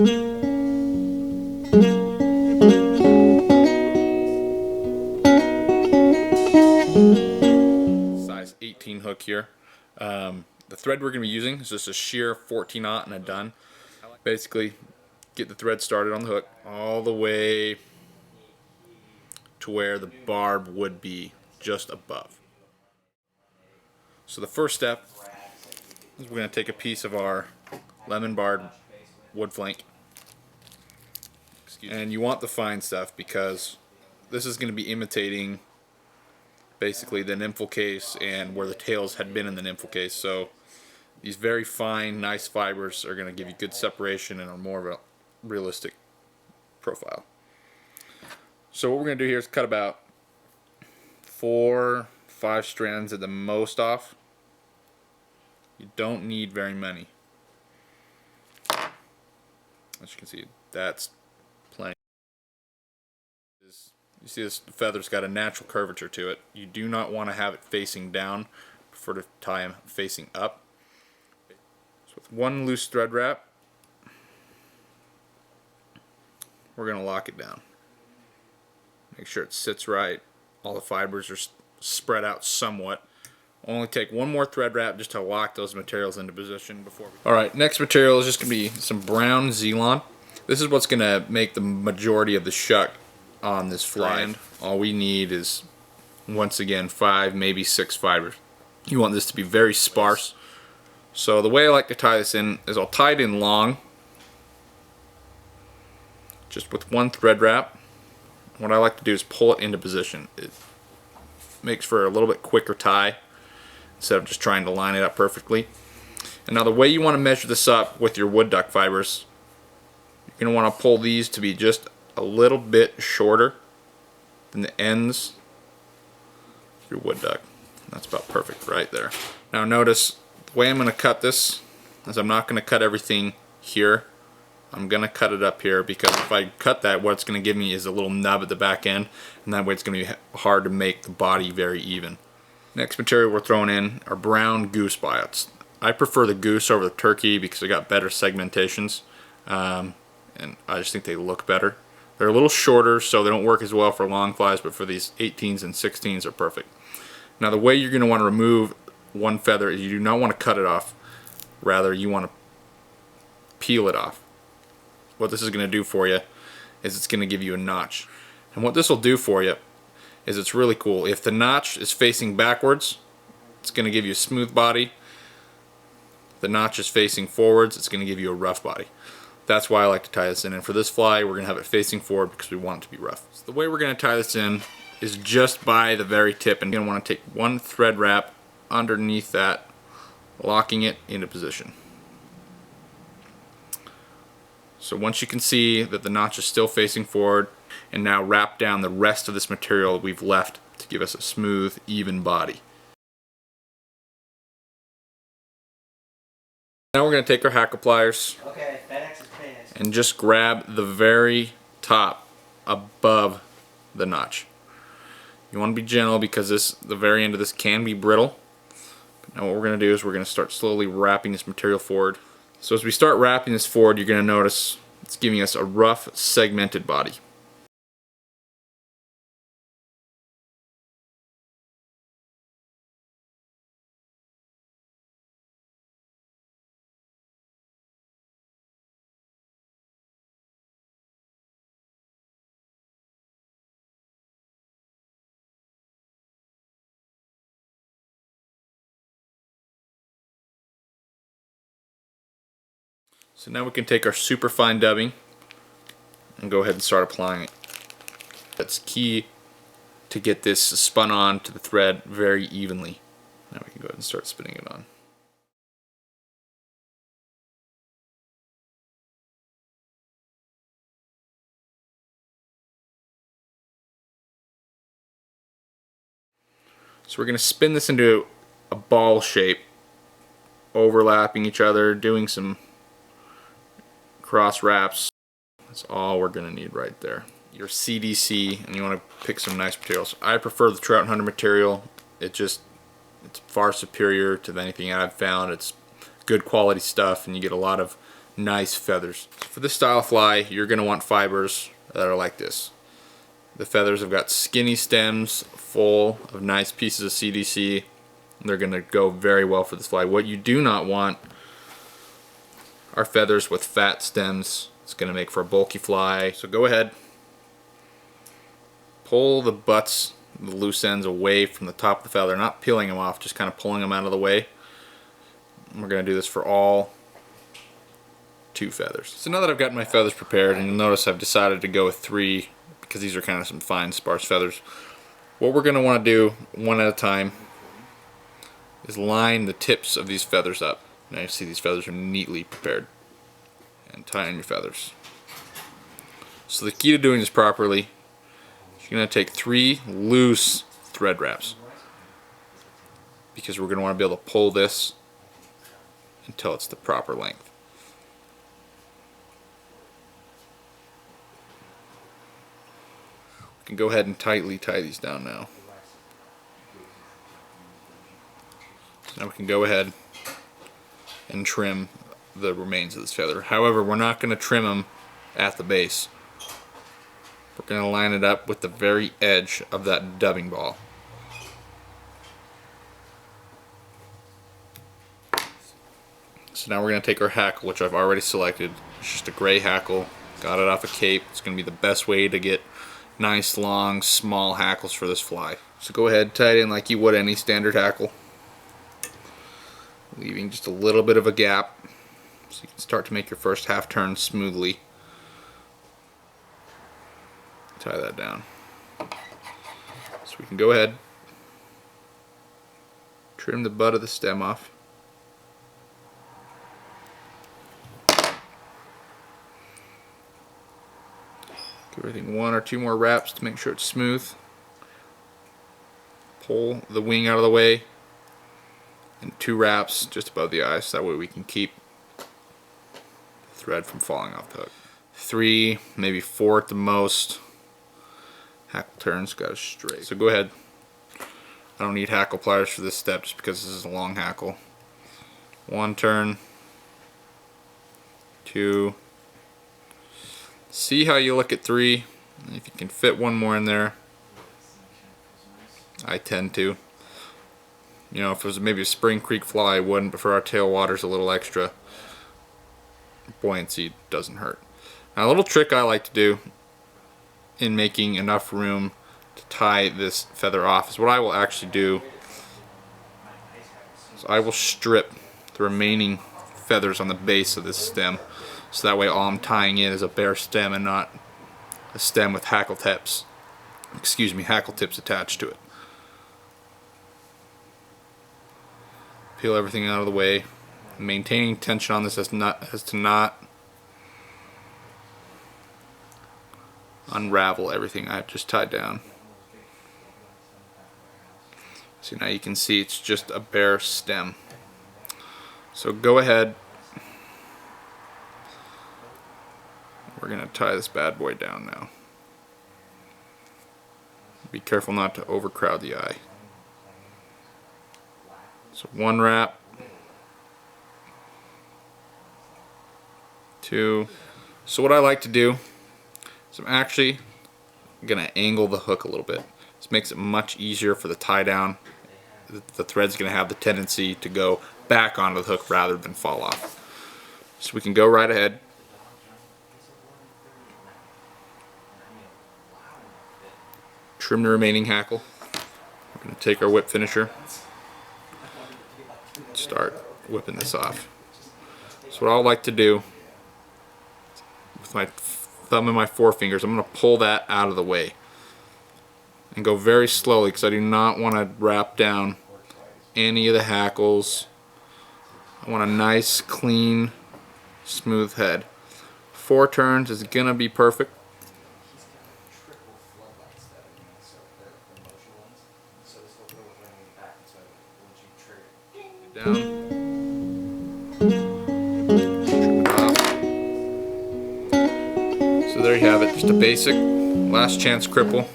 Size 18 hook here. The thread we're going to be using is just a sheer 14/0 and a done. Basically, get the thread started on the hook all the way to where the barb would be, just above. So the first step is we're going to take a piece of our lemon barred wood flank, and you want the fine stuff because this is going to be imitating basically the nymphal case and where the tails had been in the nymphal case. So these very fine, nice fibers are going to give you good separation and are more of a realistic profile. So what we're going to do here is cut about 4-5 strands at the most off. You don't need very many. As you can see, that's plenty. You see this feather's got a natural curvature to it. You do not want to have it facing down. Prefer to tie them facing up. So with one loose thread wrap, we're going to lock it down. Make sure it sits right. All the fibers are spread out somewhat. Only take one more thread wrap just to lock those materials into position before we... Alright, next material is just going to be some Brownselon. This is what's going to make the majority of the shuck on this fly. And all we need is, once again, 5, maybe 6 fibers. You want this to be very sparse. So the way I like to tie this in is I'll tie it in long, just with one thread wrap. What I like to do is pull it into position. It makes for a little bit quicker tie instead of just trying to line it up perfectly. And now the way you want to measure this up with your wood duck fibers, you're going to want to pull these to be just a little bit shorter than the ends of your wood duck. That's about perfect right there. Now notice the way I'm going to cut this is I'm not going to cut everything here. I'm going to cut it up here because if I cut that, what it's going to give me is a little nub at the back end, and that way it's going to be hard to make the body very even. Next material we're throwing in are brown goose biots. I prefer the goose over the turkey because they got better segmentations, and I just think they look better. They're a little shorter, so they don't work as well for long flies, but for these 18s and 16s are perfect. Now the way you're going to want to remove one feather is you do not want to cut it off. Rather, you want to peel it off. What this is going to do for you is it's going to give you a notch. And what this will do for you is it's really cool. If the notch is facing backwards, it's going to give you a smooth body. If the notch is facing forwards, it's going to give you a rough body. That's why I like to tie this in. And for this fly, we're going to have it facing forward because we want it to be rough. So the way we're going to tie this in is just by the very tip. And you're going to want to take one thread wrap underneath that, locking it into position. So once you can see that the notch is still facing forward, and now wrap down the rest of this material we've left to give us a smooth, even body. Now we're going to take our hackle pliers and just grab the very top above the notch. You want to be gentle because the very end of this can be brittle. But now what we're going to do is we're going to start slowly wrapping this material forward. So as we start wrapping this forward, you're going to notice it's giving us a rough, segmented body. So now we can take our super fine dubbing and go ahead and start applying it. That's key to get this spun on to the thread very evenly. Now we can go ahead and start spinning it on. So we're going to spin this into a ball shape, overlapping each other, doing some cross wraps. That's all we're going to need right there. Your CDC, and you want to pick some nice materials. I prefer the Trout Hunter material. It's far superior to anything I've found. It's good quality stuff, and you get a lot of nice feathers. For this style of fly, you're going to want fibers that are like this. The feathers have got skinny stems full of nice pieces of CDC. They're going to go very well for this fly. What you do not want are feathers with fat stems. It's going to make for a bulky fly. So go ahead, pull the butts, the loose ends away from the top of the feather, not peeling them off, just kind of pulling them out of the way. And we're going to do this for all 2 feathers. So now that I've got my feathers prepared, and you'll notice I've decided to go with 3 because these are kind of some fine sparse feathers. What we're going to want to do one at a time is line the tips of these feathers up. Now you see these feathers are neatly prepared. And tie in your feathers. So the key to doing this properly, you're going to take 3 loose thread wraps, because we're going to want to be able to pull this until it's the proper length. We can go ahead and tightly tie these down now. So now we can go ahead and trim the remains of this feather. However, we're not going to trim them at the base. We're going to line it up with the very edge of that dubbing ball. So now we're going to take our hackle, which I've already selected. It's just a gray hackle. Got it off a cape. It's going to be the best way to get nice, long, small hackles for this fly. So go ahead, tie it in like you would any standard hackle, leaving just a little bit of a gap so you can start to make your first half turn smoothly. Tie that down. So we can go ahead, trim the butt of the stem off. Give everything 1 or 2 more wraps to make sure it's smooth. Pull the wing out of the way, and 2 wraps just above the eye, so that way we can keep the thread from falling off the hook. 3, maybe 4 at the most. Hackle turns, got it straight. So go ahead. I don't need hackle pliers for this step just because this is a long hackle. 1 turn, 2. See how you look at 3. If you can fit 1 more in there. I tend to. You know, if it was maybe a spring creek fly, I wouldn't, but for our tailwaters, a little extra buoyancy doesn't hurt. Now, a little trick I like to do in making enough room to tie this feather off is what I will actually do is I will strip the remaining feathers on the base of this stem, so that way all I'm tying in is a bare stem and not a stem with hackle tips attached to it. Peel everything out of the way, maintaining tension on this as to not unravel everything I've just tied down. So now you can see it's just a bare stem. So go ahead, we're going to tie this bad boy down now. Be careful not to overcrowd the eye. So 1 wrap, 2. So what I like to do is I'm actually going to angle the hook a little bit. This makes it much easier for the tie down. The thread's going to have the tendency to go back onto the hook rather than fall off. So we can go right ahead. Trim the remaining hackle. We're going to take our whip finisher, start whipping this off. So what I like to do with my thumb and my forefingers, I'm going to pull that out of the way and go very slowly because I do not want to wrap down any of the hackles. I want a nice, clean, smooth head. 4 turns is going to be perfect. Down. Trim it off. So there you have it, just a basic Last Chance Cripple.